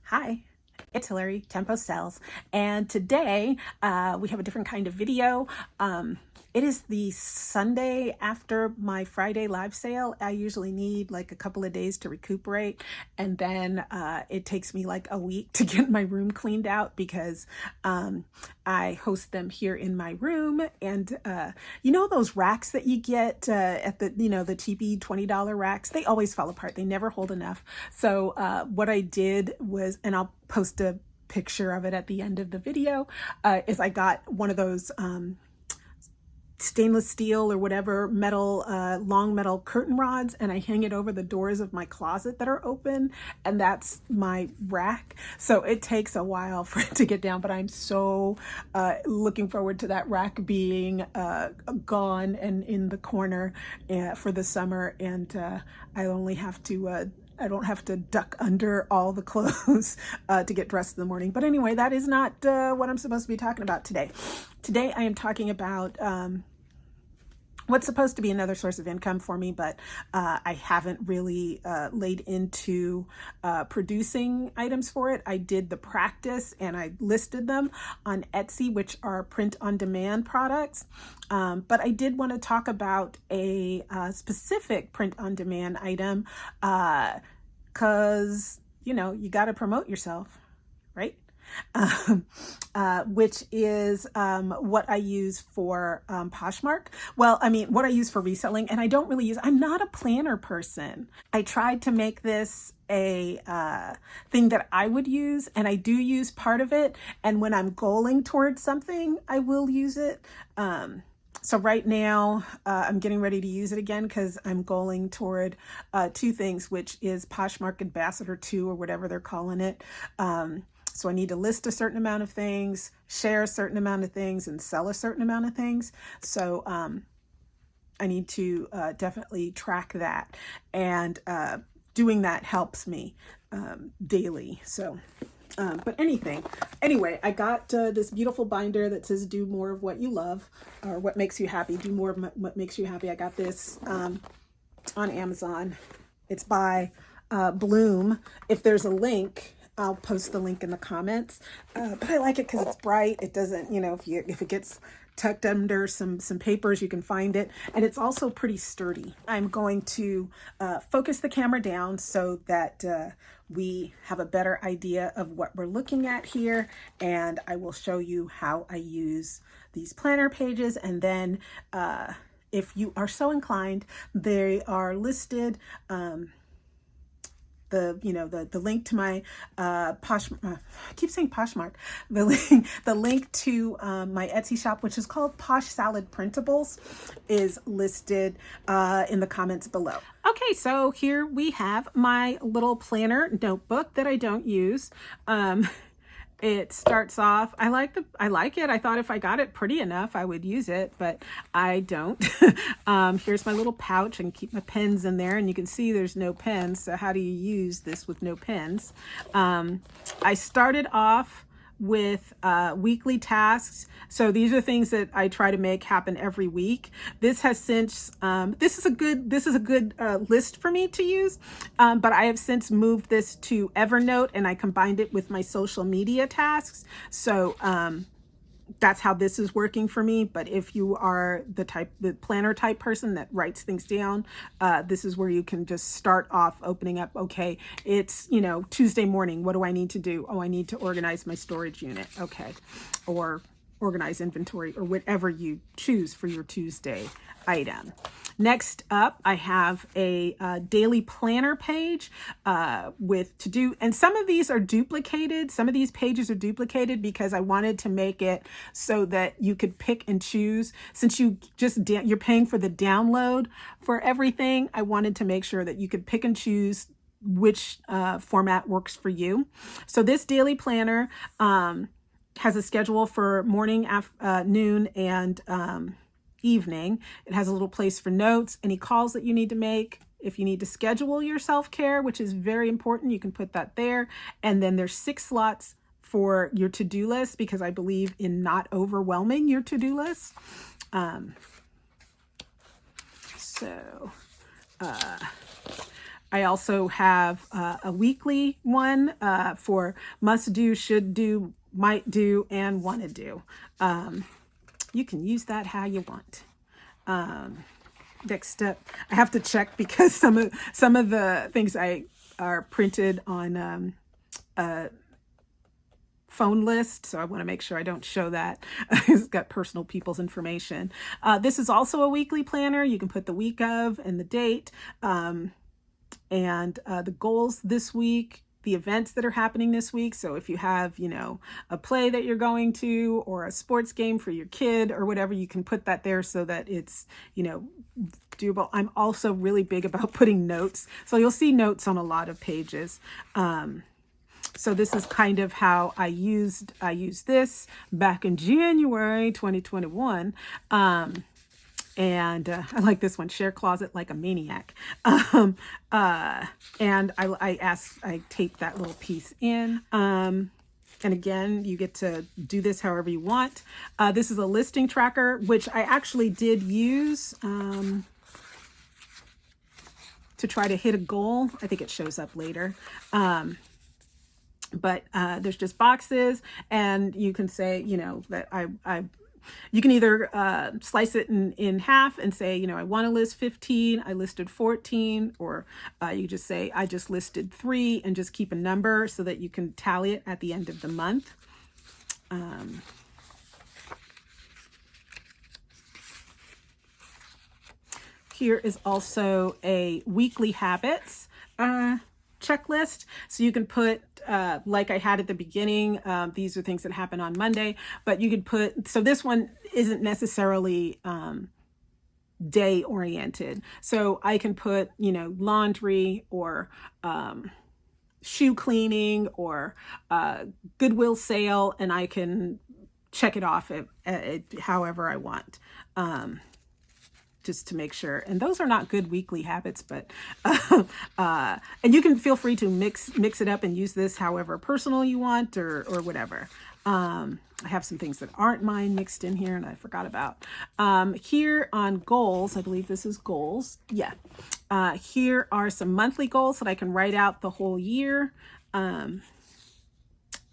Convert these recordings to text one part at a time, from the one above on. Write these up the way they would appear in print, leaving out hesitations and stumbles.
Hi, it's Hillary, Tempo Sells, and today we have a different kind of video. It is the Sunday after my Friday live sale. I usually need like a couple of days to recuperate, and then it takes me like a week to get my room cleaned out because I host them here in my room. And you know those racks that you get at the, the cheapy $20 racks? They always fall apart. They never hold enough. So what I did was, and I'll post a picture of it at the end of the video, is I got one of those stainless steel or whatever metal, long metal curtain rods, and I hang it over the doors of my closet that are open, and that's my rack. So it takes a while for it to get down, but I'm so looking forward to that rack being gone and in the corner for the summer, and I only have to I don't have to duck under all the clothes to get dressed in the morning. But anyway, that is not what I'm supposed to be talking about today. Today I am talking about what's supposed to be another source of income for me, but I haven't really laid into producing items for it. I did the practice and I listed them on Etsy, which are print-on-demand products. But I did want to talk about a specific print-on-demand item because, you got to promote yourself, right? Which is what I use for Poshmark. Well, I mean, what I use for reselling, and I don't really use, I'm not a planner person. I tried to make this a thing that I would use, and I do use part of it. And when I'm goaling towards something, I will use it. So right now, I'm getting ready to use it again because I'm goaling toward two things, which is Poshmark Ambassador 2 or whatever they're calling it. So I need to list a certain amount of things, share a certain amount of things, and sell a certain amount of things. So I need to definitely track that. And doing that helps me daily. So, but anyway, I got this beautiful binder that says do more of what you love, or what makes you happy. Do more of what makes you happy. I got this on Amazon. It's by Bloom. If there's a link, I'll post the link in the comments, but I like it because it's bright. It doesn't, if it gets tucked under some papers, you can find it. And it's also pretty sturdy. I'm going to focus the camera down so that we have a better idea of what we're looking at here. And I will show you how I use these planner pages. And then if you are so inclined, they are listed. The link to my Posh, I keep saying Poshmark, the link to my Etsy shop, which is called Posh Salad Printables, is listed in the comments below. Okay, so here we have my little planner notebook that I don't use. It starts off, I like it. I thought if I got it pretty enough, I would use it, but I don't. Here's my little pouch. I can keep my pens in there, and you can see there's no pens. So how do you use this with no pens? I started off with weekly tasks. So these are things that I try to make happen every week. This has since, this is a good list for me to use, but I have since moved this to Evernote, and I combined it with my social media tasks. So that's how this is working for me. But if you are the planner type person that writes things down, this is where you can just start off opening up. Okay, it's, Tuesday morning. What do I need to do? Oh, I need to organize my storage unit. Okay. Or organize inventory, or whatever you choose for your Tuesday item. Next up, I have a daily planner page with to-do, and some of these are duplicated. Some of these pages are duplicated because I wanted to make it so that you could pick and choose. Since you're paying for the download for everything, I wanted to make sure that you could pick and choose which format works for you. So this daily planner has a schedule for morning, noon, and evening. It has a little place for notes, any calls that you need to make. If you need to schedule your self-care, which is very important, you can put that there. And then there's 6 slots for your to-do list, because I believe in not overwhelming your to-do list. I also have a weekly one for must do, should do, might do, and want to do. You can use that how you want. Next up, I have to check because some of the things I are printed on phone list, so I want to make sure I don't show that. It's got personal people's information. This is also a weekly planner. You can put the week of and the date, and the goals this week, the events that are happening this week. So if you have, a play that you're going to or a sports game for your kid or whatever, you can put that there so that it's, doable. I'm also really big about putting notes. So you'll see notes on a lot of pages. So this is kind of how I used this back in January 2021. And I like this one, share closet like a maniac. And I taped that little piece in. And again, you get to do this however you want. This is a listing tracker, which I actually did use to try to hit a goal. I think it shows up later. But there's just boxes, and you can say, that you can either slice it in half and say, I want to list 15, I listed 14, or you just say, I just listed 3, and just keep a number so that you can tally it at the end of the month. Here is also a weekly habits checklist. So you can put, like I had at the beginning, these are things that happen on Monday, but you could put, so this one isn't necessarily day oriented. So I can put, laundry or shoe cleaning or Goodwill sale, and I can check it off however I want. Just to make sure. And those are not good weekly habits, but and you can feel free to mix it up and use this however personal you want or whatever. I have some things that aren't mine mixed in here and I forgot about. Here on goals, I believe this is goals. Yeah. Here are some monthly goals that I can write out the whole year.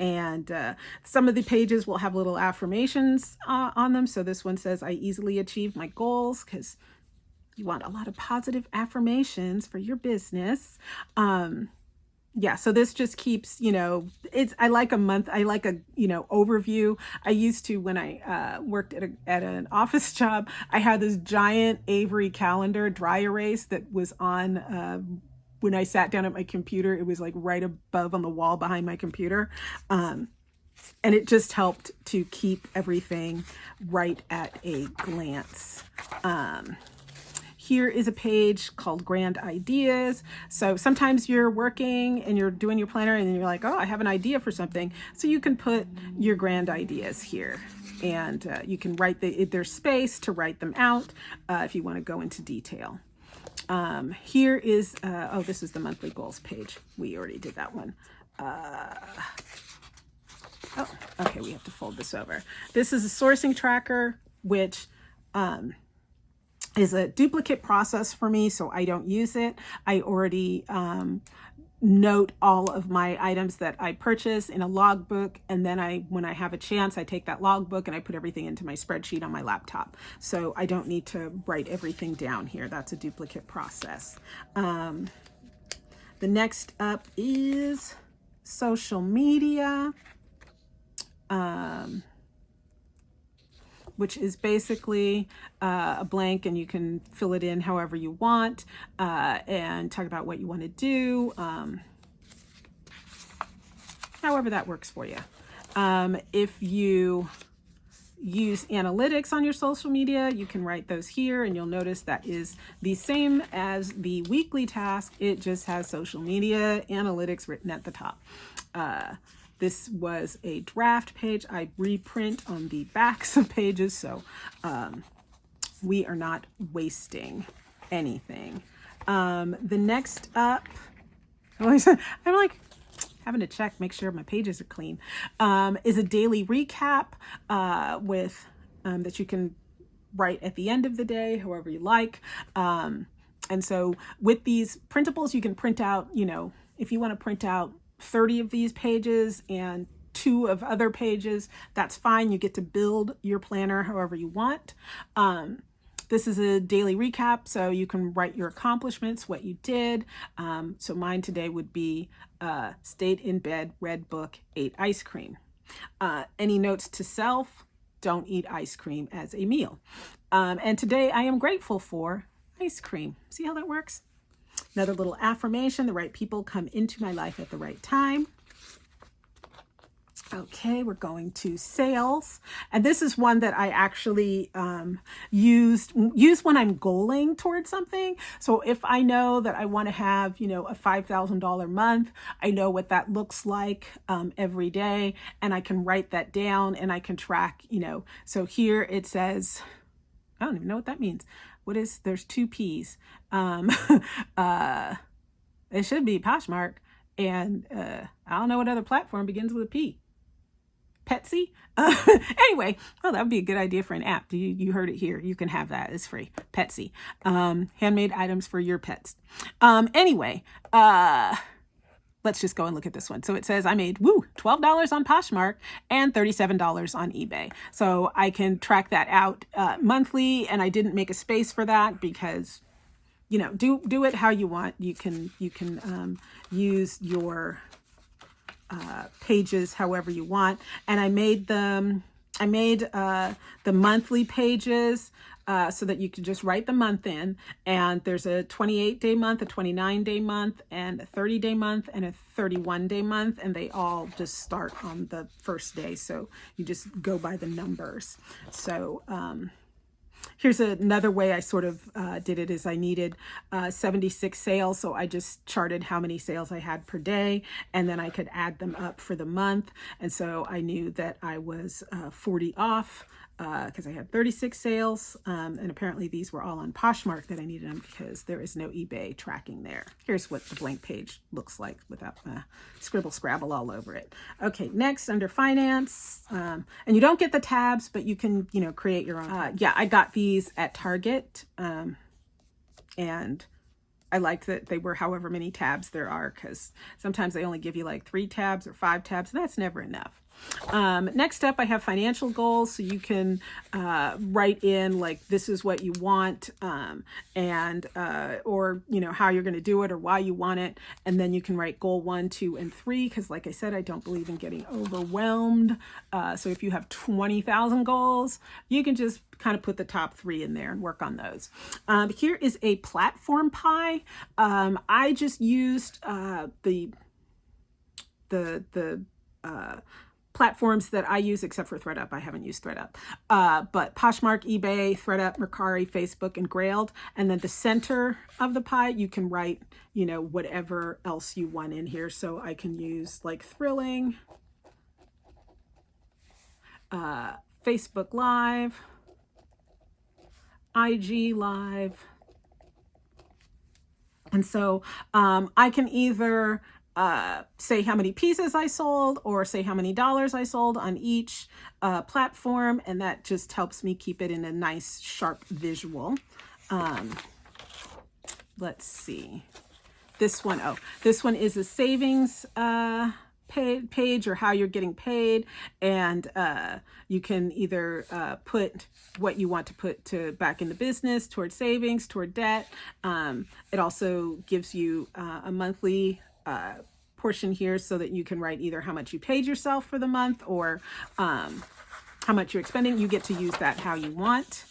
And some of the pages will have little affirmations on them. So this one says, I easily achieved my goals, because you want a lot of positive affirmations for your business. Yeah, so this just keeps, I like a month, I like a, overview. I used to, when I worked at an office job, I had this giant Avery calendar dry erase that was on when I sat down at my computer. It was like right above on the wall behind my computer. And it just helped to keep everything right at a glance. Here is a page called Grand Ideas. So sometimes you're working and you're doing your planner and you're like, oh, I have an idea for something. So you can put your grand ideas here, and you can write there's space to write them out if you want to go into detail. Here is, this is the monthly goals page. We already did that one. Okay, we have to fold this over. This is a sourcing tracker, which is a duplicate process for me, so I don't use it. I already note all of my items that I purchase in a logbook, and then when I have a chance, I take that logbook and I put everything into my spreadsheet on my laptop. So I don't need to write everything down here. That's a duplicate process. The next up is social media, which is basically a blank, and you can fill it in however you want, and talk about what you want to do, however that works for you. If you use analytics on your social media, you can write those here, and you'll notice that is the same as the weekly task. It just has social media analytics written at the top. This was a draft page. I reprint on the backs of pages, so we are not wasting anything. The next up, I'm like having to check, make sure my pages are clean, is a daily recap with that you can write at the end of the day, however you like. And so with these printables, you can print out, if you want to print out 30 of these pages and 2 of other pages, that's fine. You get to build your planner however you want. This is a daily recap, so you can write your accomplishments, what you did. So mine today would be stayed in bed, read book, ate ice cream. Any notes to self? Don't eat ice cream as a meal. And today I am grateful for ice cream. See how that works? Another little affirmation: the right people come into my life at the right time. Okay, we're going to sales. And this is one that I actually use when I'm goaling towards something. So if I know that I want to have, a $5,000 month, I know what that looks like every day, and I can write that down and I can track, So here it says, I don't even know what that means. There's 2 P's. It should be Poshmark. And I don't know what other platform begins with a P. Petsy. Anyway, that would be a good idea for an app. You heard it here. You can have that. It's free. Petsy. Handmade items for your pets. Anyway, let's just go and look at this one. So it says I made $12 on Poshmark and $37 on eBay. So I can track that out monthly, and I didn't make a space for that because do it how you want. You can use your pages however you want. And I made the monthly pages so that you can just write the month in. And there's a 28-day month, a 29-day month, and a 30-day month, and a 31-day month. And they all just start on the first day. So you just go by the numbers. So here's another way I sort of did it is I needed 76 sales. So I just charted how many sales I had per day, and then I could add them up for the month. And so I knew that I was 40 off because I had 36 sales. And apparently these were all on Poshmark that I needed them because there is no eBay tracking there. Here's what the blank page looks like without scribble scrabble all over it. Okay, next under finance. And you don't get the tabs, but you can, create your own. I got these at Target. And I liked that they were however many tabs there are, because sometimes they only give you like 3 tabs or 5 tabs, and that's never enough. Next up, I have financial goals. So you can write in like, this is what you want, and or how you're going to do it or why you want it. And then you can write goal 1, 2, and 3, because like I said, I don't believe in getting overwhelmed. So if you have 20,000 goals, you can just kind of put the top 3 in there and work on those. Here is a platform pie. I just used the platforms that I use, except for ThreadUp. I haven't used ThreadUp. But Poshmark, eBay, ThreadUp, Mercari, Facebook, and Grailed. And then the center of the pie, you can write, whatever else you want in here. So I can use like Thrilling, Facebook Live, IG Live. And so I can either say how many pieces I sold or say how many dollars I sold on each platform. And that just helps me keep it in a nice, sharp visual. Let's see. This one is a savings page, or how you're getting paid. And you can either put what you want to put back into business, toward savings, toward debt. It also gives you a monthly portion here so that you can write either how much you paid yourself for the month or how much you're expending. You get to use that how you want.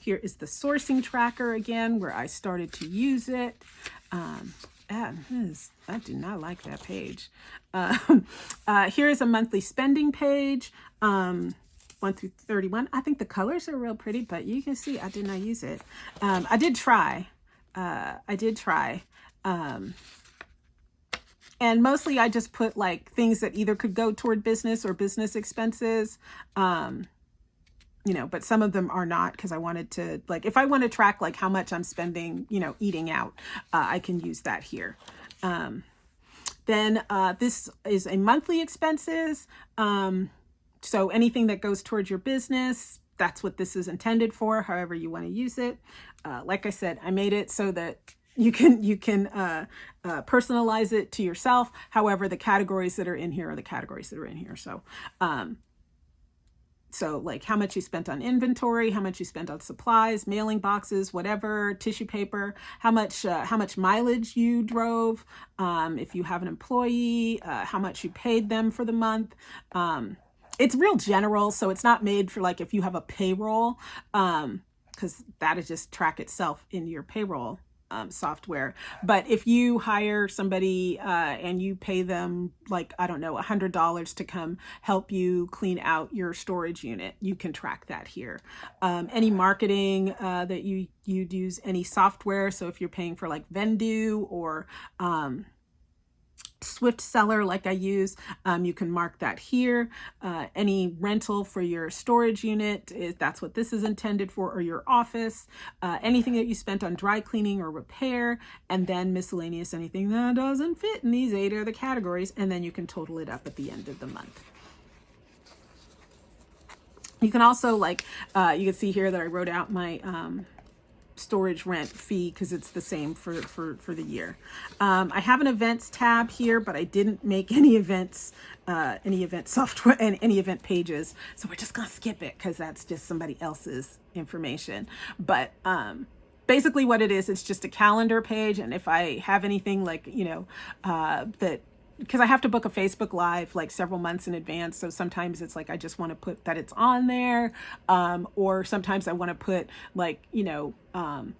Here is the sourcing tracker again, where I started to use it. I do not like that page. Here is a monthly spending page, 1 through 31. I think the colors are real pretty, but you can see I did not use it. I did try. And mostly I just put like things that either could go toward business or business expenses. But some of them are not, because I wanted to, like, if I want to track like how much I'm spending, eating out, I can use that here. Then this is a monthly expenses. So anything that goes towards your business, that's what this is intended for, however you want to use it. Like I said, I made it so that you can personalize it to yourself. However, the categories that are in here are the categories that are in here. So like how much you spent on inventory, how much you spent on supplies, mailing boxes, whatever, tissue paper, how much mileage you drove, if you have an employee, how much you paid them for the month. It's real general, so it's not made for like if you have a payroll, because that'll just track itself in your payroll software. But if you hire somebody and you pay them like, I don't know, $100 to come help you clean out your storage unit, you can track that here. Any marketing that you'd use, any software. So if you're paying for like Vendu or Swift Seller like I use, you can mark that here. Any rental for your storage unit, that's what this is intended for, or your office. Anything that you spent on dry cleaning or repair, and then miscellaneous, anything that doesn't fit in these 8 other categories, and then you can total it up at the end of the month. You can also like, you can see here that I wrote out my storage rent fee because it's the same for the year. I have an events tab here, but I didn't make any event software and any event pages. So we're just going to skip it because that's just somebody else's information. But basically what it is, it's just a calendar page. And if I have anything like, that, because I have to book a Facebook Live like several months in advance. So sometimes it's like, I just want to put that it's on there. Or sometimes I want to put like,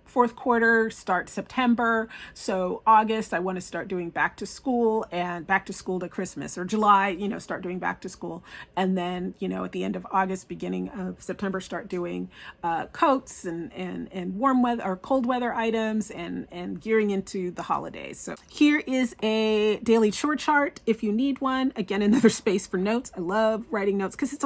fourth quarter, start September. So August, I want to start doing back to school and back to school to Christmas, or July, start doing back to school. And then, at the end of August, beginning of September, start doing coats and warm weather or cold weather items and gearing into the holidays. So here is a daily chore chart if you need one. Again, another space for notes. I love writing notes because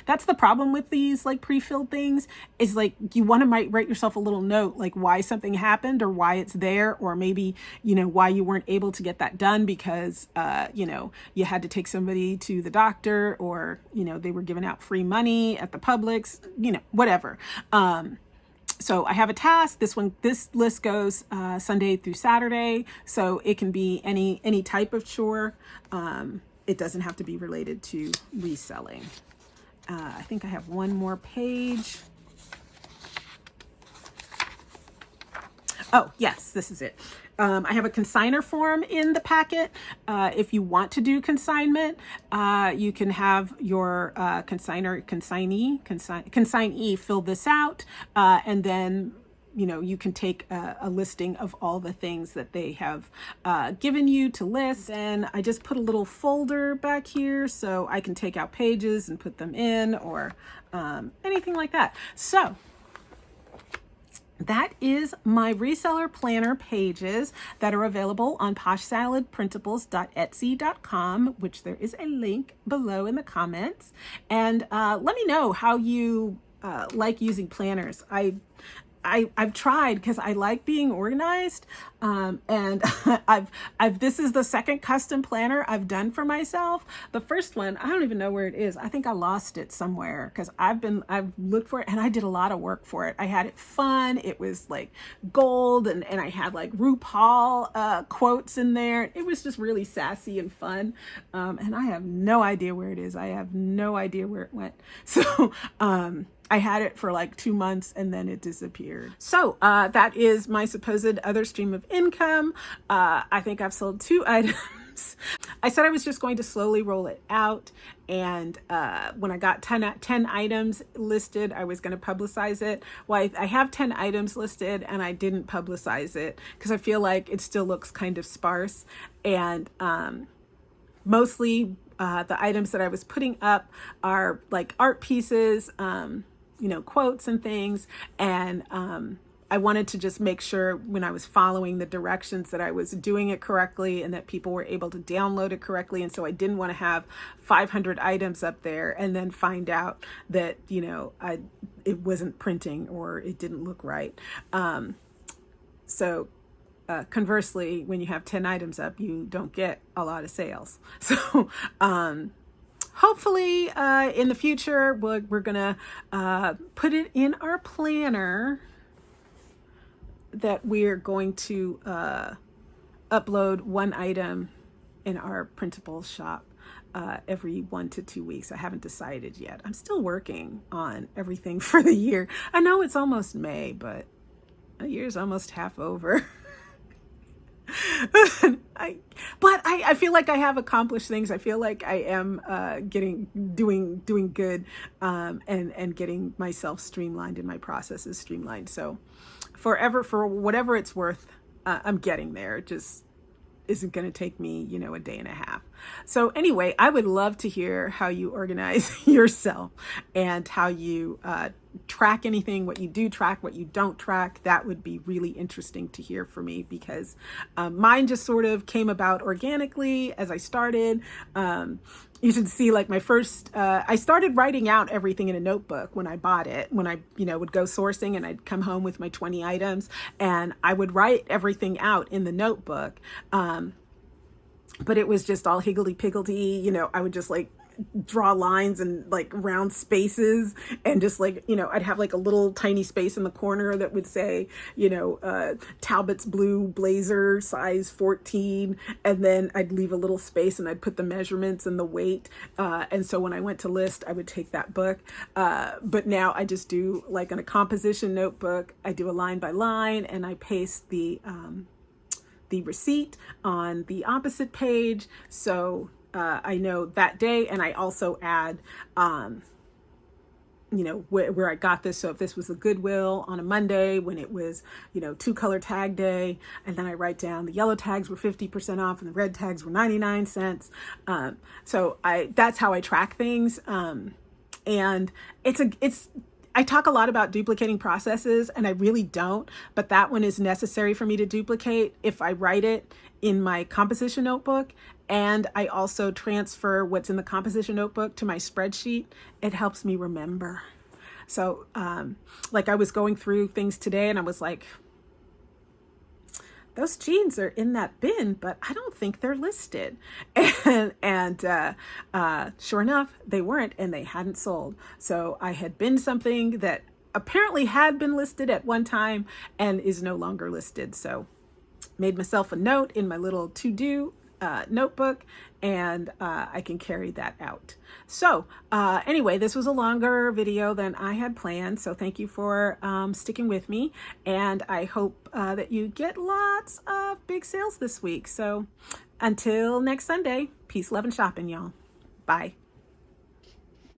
that's the problem with these like pre-filled things, is like you want to write yourself a little note, like why something happened or why it's there, or maybe, why you weren't able to get that done because, you had to take somebody to the doctor, or, they were giving out free money at the Publix, whatever. So I have a task. This list goes Sunday through Saturday. So it can be any type of chore. It doesn't have to be related to reselling. I think I have one more page. Oh, yes, this is it. I have a consignor form in the packet. If you want to do consignment, you can have your consignee fill this out, and then you can take a listing of all the things that they have given you to list. And I just put a little folder back here so I can take out pages and put them in, or anything like that. So that is my reseller planner pages that are available on poshsaladprintables.etsy.com, which there is a link below in the comments. And let me know how you like using planners. I've tried because I like being organized, and this is the second custom planner I've done for myself. The first one, I don't even know where it is. I think I lost it somewhere because I've looked for it, and I did a lot of work for it. I had it fun. It was like gold, and I had like RuPaul quotes in there. It was just really sassy and fun, and I have no idea where it is. I have no idea where it went. So I had it for like 2 months and then it disappeared. So that is my supposed other stream of income. I think I've sold 2 items. I said I was just going to slowly roll it out. And when I got 10 items listed, I was going to publicize it. Well, I have 10 items listed and I didn't publicize it because I feel like it still looks kind of sparse. And mostly the items that I was putting up are like art pieces, quotes and things. And I wanted to just make sure when I was following the directions that I was doing it correctly and that people were able to download it correctly. And so I didn't want to have 500 items up there and then find out that, it wasn't printing or it didn't look right. Conversely, when you have 10 items up, you don't get a lot of sales. So, hopefully in the future, we're going to put it in our planner that we're going to upload one item in our Printables shop every 1 to 2 weeks. I haven't decided yet. I'm still working on everything for the year. I know it's almost May, but a year's almost half over. I feel like I have accomplished things. I feel like I am doing good, and getting myself streamlined and my processes streamlined. So for whatever it's worth, I'm getting there. It just isn't going to take me, a day and a half. So anyway, I would love to hear how you organize yourself and how you track anything, what you do track, what you don't track. That would be really interesting to hear for me, because mine just sort of came about organically as I started. You should see, like, my first, I started writing out everything in a notebook when I bought it, when I, would go sourcing, and I'd come home with my 20 items and I would write everything out in the notebook. But it was just all higgledy-piggledy, I would just like draw lines and like round spaces, and just like, I'd have like a little tiny space in the corner that would say, Talbot's blue blazer, size 14. And then I'd leave a little space and I'd put the measurements and the weight. And so when I went to list, I would take that book. But now I just do, like, in a composition notebook, I do a line by line, and I paste the receipt on the opposite page. So I know that day, and I also add, where I got this. So if this was a Goodwill on a Monday when it was, 2-color tag day, and then I write down the yellow tags were 50% off and the red tags were 99 cents. So that's how I track things. And I talk a lot about duplicating processes, and I really don't, but that one is necessary for me to duplicate if I write it in my composition notebook, and I also transfer what's in the composition notebook to my spreadsheet. It helps me remember. So, like, I was going through things today, and I was like, those jeans are in that bin, but I don't think they're listed. And sure enough, they weren't, and they hadn't sold. So I had binned something that apparently had been listed at one time and is no longer listed. So made myself a note in my little to-do notebook, and I can carry that out. So anyway, this was a longer video than I had planned, so thank you for sticking with me, and I hope that you get lots of big sales this week. So until next Sunday, peace, love, and shopping, y'all. Bye.